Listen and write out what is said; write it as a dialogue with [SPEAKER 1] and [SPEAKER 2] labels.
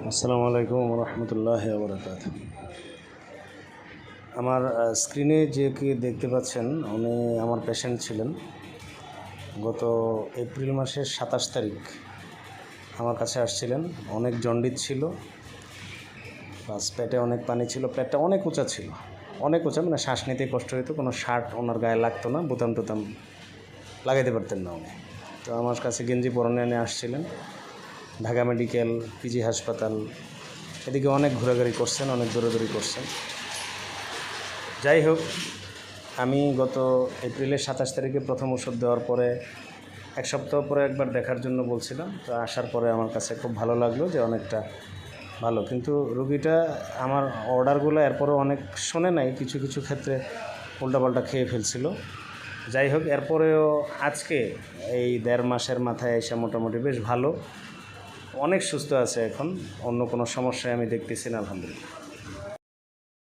[SPEAKER 1] আসসালামু আলাইকুম রহমতুল্লাহি ওয়া বারাকাতুহু। আমার স্ক্রিনে যে কি দেখতে পাচ্ছেন উনি আমার পেশেন্ট ছিলেন। গত এপ্রিল মাসের 27 তারিখ আমার কাছে আসছিলেন। অনেক জন্ডিস ছিল, প্লাস পেটে অনেক পানি ছিল, পেটটা অনেক উঁচা ছিল, অনেক উঁচা, মানে শ্বাস নিতে কষ্ট হতো। কোনো শার্ট ওনার গায়ে লাগতো না, বোতাম টোতাম লাগাইতে পারতেন না উনি। তো আমার কাছে গেঞ্জি পরনে এনে আসছিলেন। ঢাকা মেডিকেল, পিজি হাসপাতাল, এদিকে অনেক ঘোরাঘুরি করছেন, অনেক দৌড়াদৌড়ি করছেন। যাই হোক, আমি গত এপ্রিলের 27 তারিখে প্রথম ওষুধ দেওয়ার পরে এক সপ্তাহ পরে একবার দেখার জন্য বলছিলাম। তো আসার পরে আমার কাছে খুব ভালো লাগলো যে অনেকটা ভালো, কিন্তু রুগীটা আমার অর্ডারগুলো এরপরেও অনেক শোনে নাই, কিছু কিছু ক্ষেত্রে উল্টাপাল্টা খেয়ে ফেলছিল। যাই হোক, এরপরেও আজকে এই 1.5 মাসের মাথায় এসে মোটামুটি বেশ ভালো, অনেক সুস্থ আছে এখন, অন্য কোনো সমস্যায় আমি দেখতেছি না, আলহামদুলিল্লাহ।